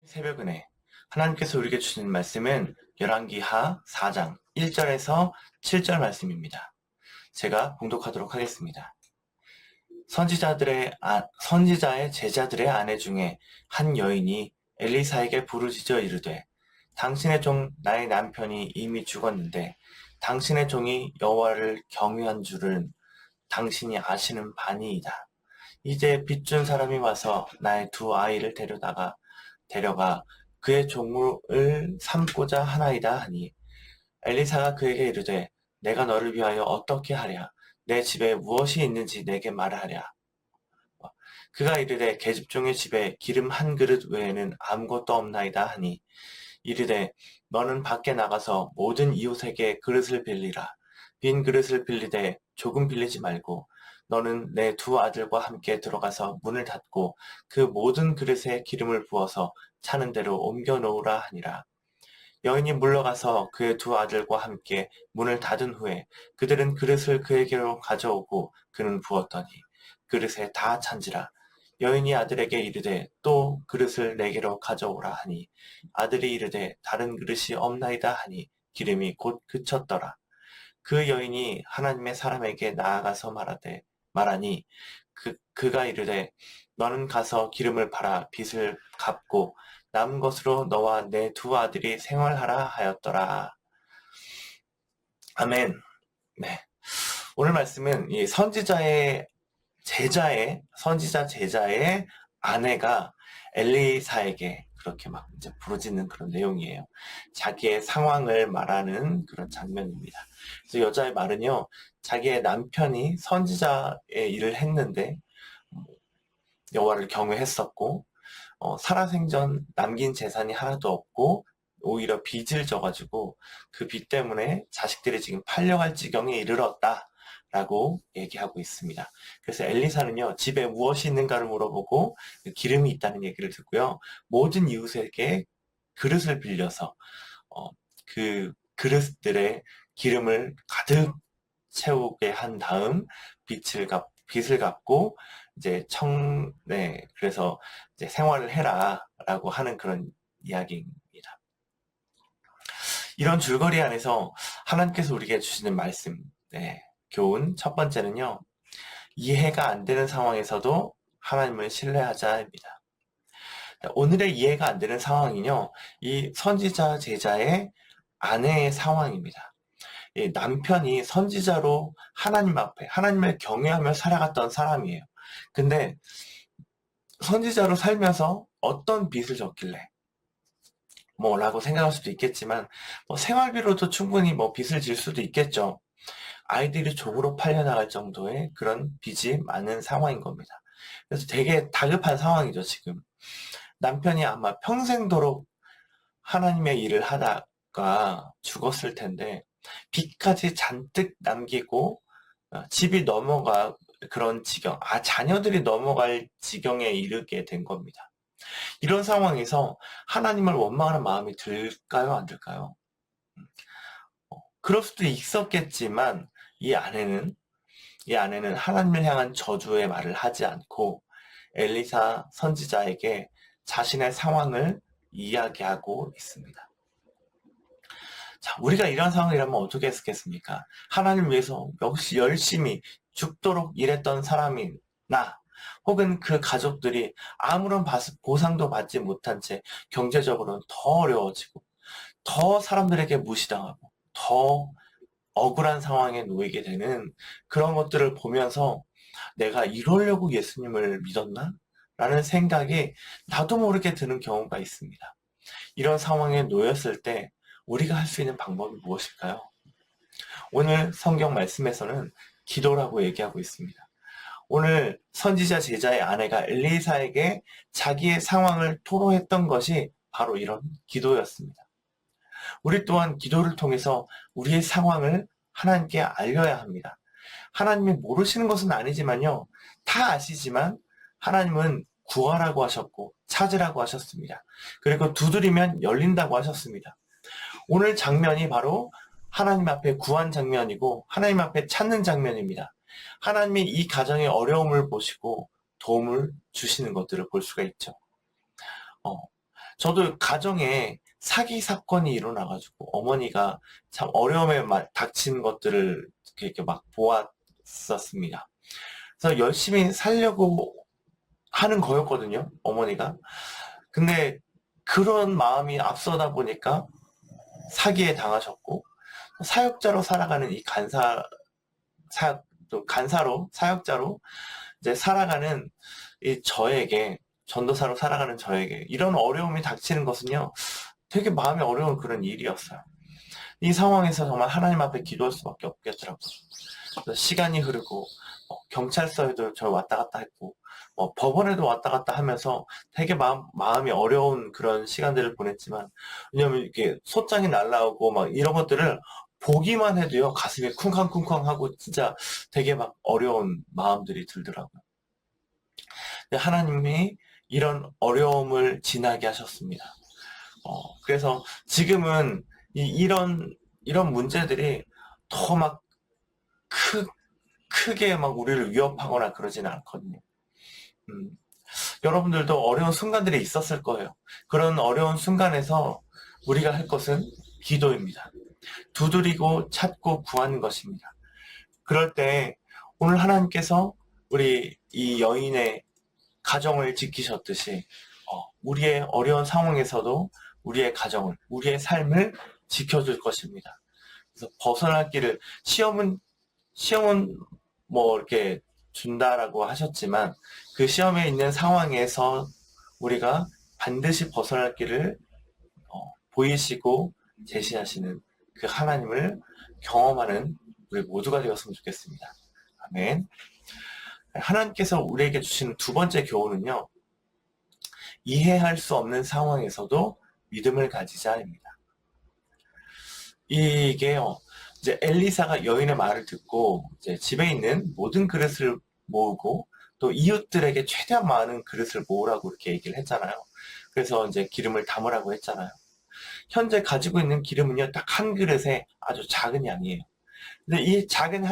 새벽은혜, 하나님께서 우리에게 주신 말씀은 열왕기하 4장 1절에서 7절 말씀입니다. 제가 봉독하도록 하겠습니다. 선지자의 제자들의 아내 중에 한 여인이 엘리사에게 부르짖어 이르되, 당신의 종 나의 남편이 이미 죽었는데 당신의 종이 여호와를 경외한 줄은 당신이 아시는 바니이다. 이제 빚준 사람이 와서 나의 두 아이를 데려가 그의 종을 삼고자 하나이다 하니, 엘리사가 그에게 이르되, 내가 너를 위하여 어떻게 하랴? 내 집에 무엇이 있는지 내게 말하랴. 그가 이르되, 계집종의 집에 기름 한 그릇 외에는 아무것도 없나이다 하니, 이르되, 너는 밖에 나가서 모든 이웃에게 그릇을 빌리라. 빈 그릇을 빌리되 조금 빌리지 말고, 너는 내 두 아들과 함께 들어가서 문을 닫고 그 모든 그릇에 기름을 부어서 차는 대로 옮겨 놓으라 하니라. 여인이 물러가서 그의 두 아들과 함께 문을 닫은 후에 그들은 그릇을 그에게로 가져오고 그는 부었더니 그릇에 다 찬지라. 여인이 아들에게 이르되 또 그릇을 내게로 가져오라 하니, 아들이 이르되 다른 그릇이 없나이다 하니 기름이 곧 그쳤더라. 그 여인이 하나님의 사람에게 나아가서 말하니, 그가 이르되, 너는 가서 기름을 팔아 빚을 갚고 남은 것으로 너와 내 두 아들이 생활하라 하였더라. 아멘. 네. 오늘 말씀은 이 선지자 제자의 아내가 엘리사에게 그렇게 막 이제 부르짖는 그런 내용이에요. 자기의 상황을 말하는 그런 장면입니다. 그래서 여자의 말은요, 자기의 남편이 선지자의 일을 했는데 여호와를 경외했었고, 살아생전 남긴 재산이 하나도 없고 오히려 빚을 져가지고 그 빚 때문에 자식들이 지금 팔려갈 지경에 이르렀다라고 얘기하고 있습니다. 그래서 엘리사는요, 집에 무엇이 있는가를 물어보고 기름이 있다는 얘기를 듣고요, 모든 이웃에게 그릇을 빌려서 그 그릇들에 기름을 가득 채우게 한 다음 빚을 갚고 이제 그래서 이제 생활을 해라라고 하는 그런 이야기입니다. 이런 줄거리 안에서 하나님께서 우리에게 주시는 말씀, 교훈 첫 번째는요, 이해가 안 되는 상황에서도 하나님을 신뢰하자입니다. 오늘의 이해가 안 되는 상황은요, 이 선지자 제자의 아내의 상황입니다. 남편이 선지자로 하나님 앞에 하나님을 경외하며 살아갔던 사람이에요. 근데 선지자로 살면서 어떤 빚을 졌길래 라고 생각할 수도 있겠지만, 생활비로도 충분히 빚을 질 수도 있겠죠. 아이들이 종으로 팔려나갈 정도의 그런 빚이 많은 상황인 겁니다. 그래서 되게 다급한 상황이죠, 지금. 남편이 아마 평생도록 하나님의 일을 하다가 죽었을 텐데 빚까지 잔뜩 남기고 집이 넘어가 그런 지경, 자녀들이 넘어갈 지경에 이르게 된 겁니다. 이런 상황에서 하나님을 원망하는 마음이 들까요, 안 들까요? 그럴 수도 있었겠지만 이 아내는 하나님을 향한 저주의 말을 하지 않고 엘리사 선지자에게 자신의 상황을 이야기하고 있습니다. 자, 우리가 이런 상황이라면 어떻게 했겠습니까? 하나님 위해서 역시 열심히 죽도록 일했던 사람인 나, 혹은 그 가족들이 아무런 보상도 받지 못한 채 경제적으로는 더 어려워지고, 더 사람들에게 무시당하고, 더 억울한 상황에 놓이게 되는 그런 것들을 보면서 내가 이러려고 예수님을 믿었나? 라는 생각이 나도 모르게 드는 경우가 있습니다. 이런 상황에 놓였을 때 우리가 할 수 있는 방법이 무엇일까요? 오늘 성경 말씀에서는 기도라고 얘기하고 있습니다. 오늘 선지자 제자의 아내가 엘리사에게 자기의 상황을 토로했던 것이 바로 이런 기도였습니다. 우리 또한 기도를 통해서 우리의 상황을 하나님께 알려야 합니다. 하나님이 모르시는 것은 아니지만요, 다 아시지만 하나님은 구하라고 하셨고 찾으라고 하셨습니다. 그리고 두드리면 열린다고 하셨습니다. 오늘 장면이 바로 하나님 앞에 구한 장면이고 하나님 앞에 찾는 장면입니다. 하나님이 이 가정의 어려움을 보시고 도움을 주시는 것들을 볼 수가 있죠. 저도 가정에 사기 사건이 일어나가지고 어머니가 참 어려움에 닥친 것들을 이렇게 막 보았었습니다. 그래서 열심히 살려고 하는 거였거든요, 어머니가. 근데 그런 마음이 앞서다 보니까 사기에 당하셨고, 사역자로 살아가는 이 사역자로 이제 살아가는 이 저에게, 전도사로 살아가는 저에게 이런 어려움이 닥치는 것은요, 되게 마음이 어려운 그런 일이었어요. 이 상황에서 정말 하나님 앞에 기도할 수밖에 없겠더라고요. 시간이 흐르고 경찰서에도 저 왔다 갔다 했고 법원에도 왔다 갔다 하면서 되게 마음이 어려운 그런 시간들을 보냈지만, 왜냐면 이렇게 소장이 날라오고 막 이런 것들을 보기만 해도요 가슴이 쿵쾅쿵쾅하고 진짜 되게 막 어려운 마음들이 들더라고요. 근데 하나님이 이런 어려움을 지나게 하셨습니다. 그래서 지금은 이런 문제들이 더 막 크게 막 우리를 위협하거나 그러지는 않거든요. 여러분들도 어려운 순간들이 있었을 거예요. 그런 어려운 순간에서 우리가 할 것은 기도입니다. 두드리고 찾고 구하는 것입니다. 그럴 때 오늘 하나님께서 우리 이 여인의 가정을 지키셨듯이 우리의 어려운 상황에서도 우리의 가정을, 우리의 삶을 지켜줄 것입니다. 그래서 벗어날 길을, 시험은 뭐 이렇게 준다라고 하셨지만 그 시험에 있는 상황에서 우리가 반드시 벗어날 길을 보이시고 제시하시는 그 하나님을 경험하는 우리 모두가 되었으면 좋겠습니다. 아멘. 하나님께서 우리에게 주시는 두 번째 교훈은요, 이해할 수 없는 상황에서도 믿음을 가지자입니다. 이게요, 이제 엘리사가 여인의 말을 듣고 이제 집에 있는 모든 그릇을 모으고 또 이웃들에게 최대한 많은 그릇을 모으라고 이렇게 얘기를 했잖아요. 그래서 이제 기름을 담으라고 했잖아요. 현재 가지고 있는 기름은요, 딱 한 그릇에 아주 작은 양이에요. 근데 이 작은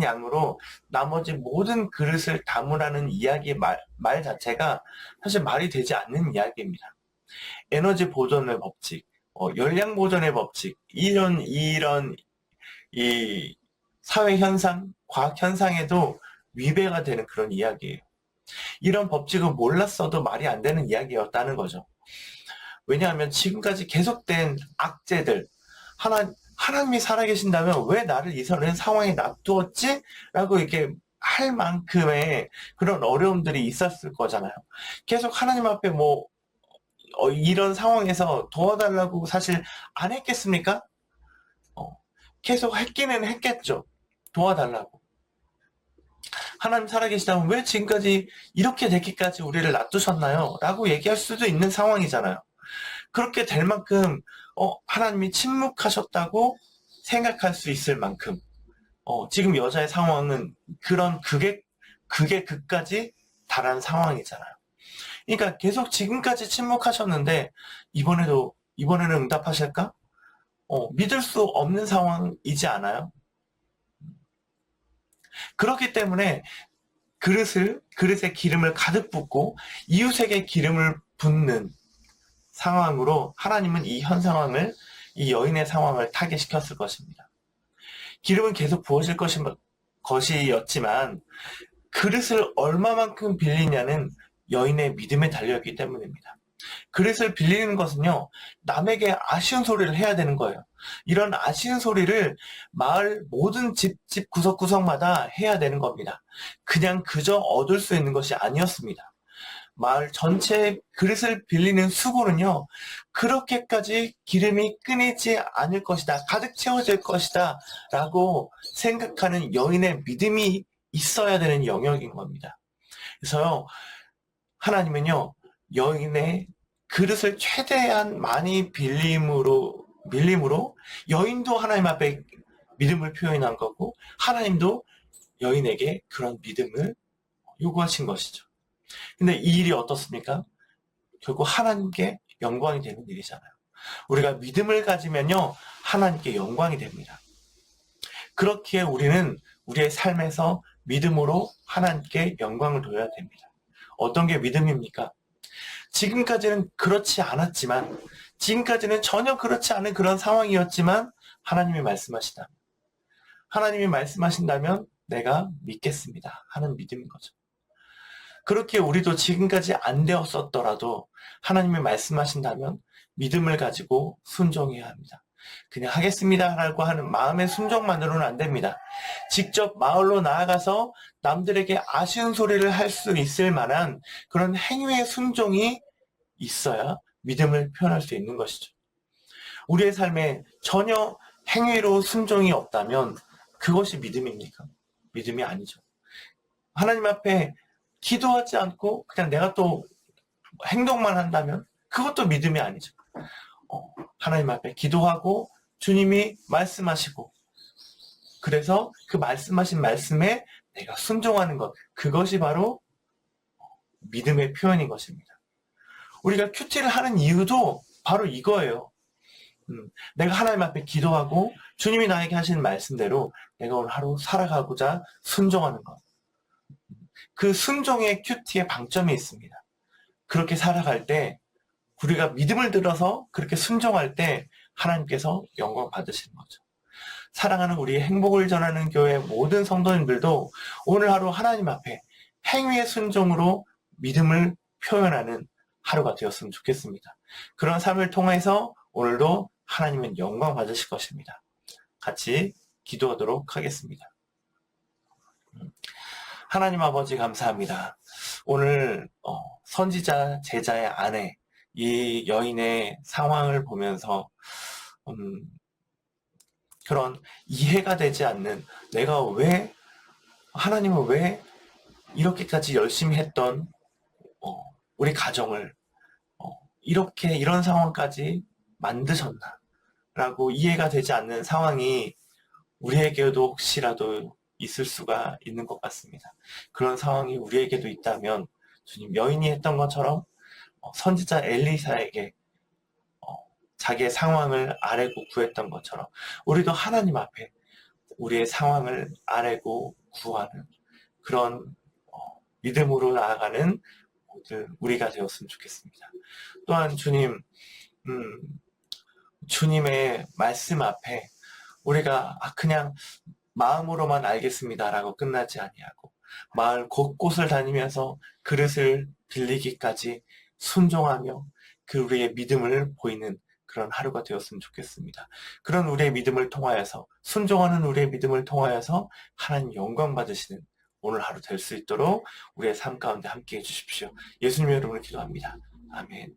양으로 나머지 모든 그릇을 담으라는 이야기의 말 자체가 사실 말이 되지 않는 이야기입니다. 에너지 보존의 법칙, 열량 보존의 법칙, 이런 이 사회 현상, 과학 현상에도 위배가 되는 그런 이야기예요. 이런 법칙을 몰랐어도 말이 안 되는 이야기였다는 거죠. 왜냐하면 지금까지 계속된 악재들, 하나님이 살아계신다면 왜 나를 이런 상황에 놔두었지? 라고 이렇게 할 만큼의 그런 어려움들이 있었을 거잖아요. 계속 하나님 앞에 이런 상황에서 도와달라고 사실 안 했겠습니까? 계속 했기는 했겠죠. 도와달라고. 하나님 살아계시다면 왜 지금까지 이렇게 되기까지 우리를 놔두셨나요? 라고 얘기할 수도 있는 상황이잖아요. 그렇게 될 만큼 하나님이 침묵하셨다고 생각할 수 있을 만큼 지금 여자의 상황은 그런 극의 극까지 달한 상황이잖아요. 그러니까 계속 지금까지 침묵하셨는데 이번에는 응답하실까? 믿을 수 없는 상황이지 않아요? 그렇기 때문에 그릇에 기름을 가득 붓고 이웃에게 기름을 붓는 상황으로 하나님은 이 여인의 상황을 타개시켰을 것입니다. 기름은 계속 부어질 것이었지만 그릇을 얼마만큼 빌리냐는 여인의 믿음에 달려있기 때문입니다. 그릇을 빌리는 것은요, 남에게 아쉬운 소리를 해야 되는 거예요. 이런 아쉬운 소리를 마을 모든 집 구석구석마다 해야 되는 겁니다. 그냥 그저 얻을 수 있는 것이 아니었습니다. 마을 전체의 그릇을 빌리는 수고는요, 그렇게까지 기름이 끊이지 않을 것이다, 가득 채워질 것이다 라고 생각하는 여인의 믿음이 있어야 되는 영역인 겁니다. 그래서요, 하나님은요, 여인의 그릇을 최대한 많이 밀림으로 여인도 하나님 앞에 믿음을 표현한 거고, 하나님도 여인에게 그런 믿음을 요구하신 것이죠. 근데 이 일이 어떻습니까? 결국 하나님께 영광이 되는 일이잖아요. 우리가 믿음을 가지면요, 하나님께 영광이 됩니다. 그렇기에 우리는 우리의 삶에서 믿음으로 하나님께 영광을 돌려야 됩니다. 어떤 게 믿음입니까? 지금까지는 그렇지 않았지만, 지금까지는 전혀 그렇지 않은 그런 상황이었지만 하나님이 말씀하시다. 하나님이 말씀하신다면 내가 믿겠습니다 하는 믿음인 거죠. 그렇게 우리도 지금까지 안 되었었더라도 하나님이 말씀하신다면 믿음을 가지고 순종해야 합니다. 그냥 하겠습니다 라고 하는 마음의 순종만으로는 안 됩니다. 직접 마을로 나아가서 남들에게 아쉬운 소리를 할 수 있을 만한 그런 행위의 순종이 있어야 믿음을 표현할 수 있는 것이죠. 우리의 삶에 전혀 행위로 순종이 없다면 그것이 믿음입니까? 믿음이 아니죠. 하나님 앞에 기도하지 않고 그냥 내가 또 행동만 한다면 그것도 믿음이 아니죠. 하나님 앞에 기도하고 주님이 말씀하시고 그래서 그 말씀하신 말씀에 내가 순종하는 것, 그것이 바로 믿음의 표현인 것입니다. 우리가 큐티를 하는 이유도 바로 이거예요. 내가 하나님 앞에 기도하고 주님이 나에게 하시는 말씀대로 내가 오늘 하루 살아가고자 순종하는 것. 그 순종의 큐티에 방점이 있습니다. 그렇게 살아갈 때 우리가 믿음을 들어서 그렇게 순종할 때 하나님께서 영광 받으시는 거죠. 사랑하는 우리의 행복을 전하는 교회 모든 성도님들도 오늘 하루 하나님 앞에 행위의 순종으로 믿음을 표현하는 하루가 되었으면 좋겠습니다. 그런 삶을 통해서 오늘도 하나님은 영광 받으실 것입니다. 같이 기도하도록 하겠습니다. 하나님 아버지 감사합니다. 오늘 선지자 제자의 아내 이 여인의 상황을 보면서 그런 이해가 되지 않는 내가 왜 하나님은 왜 이렇게까지 열심히 했던 우리 가정을 이렇게 이런 상황까지 만드셨나 라고 이해가 되지 않는 상황이 우리에게도 혹시라도 있을 수가 있는 것 같습니다. 그런 상황이 우리에게도 있다면 주님 여인이 했던 것처럼 선지자 엘리사에게 자기의 상황을 아뢰고 구했던 것처럼 우리도 하나님 앞에 우리의 상황을 아뢰고 구하는 그런 믿음으로 나아가는 모든 우리가 되었으면 좋겠습니다. 또한 주님, 주님의 말씀 앞에 우리가 그냥 마음으로만 알겠습니다라고 끝나지 아니하고 마을 곳곳을 다니면서 그릇을 빌리기까지 순종하며 그 우리의 믿음을 보이는 그런 하루가 되었으면 좋겠습니다. 그런 우리의 믿음을 통하여서 순종하는 우리의 믿음을 통하여서 하나님 영광 받으시는 오늘 하루 될 수 있도록 우리의 삶 가운데 함께해 주십시오. 예수님의 이름으로 기도합니다. 아멘.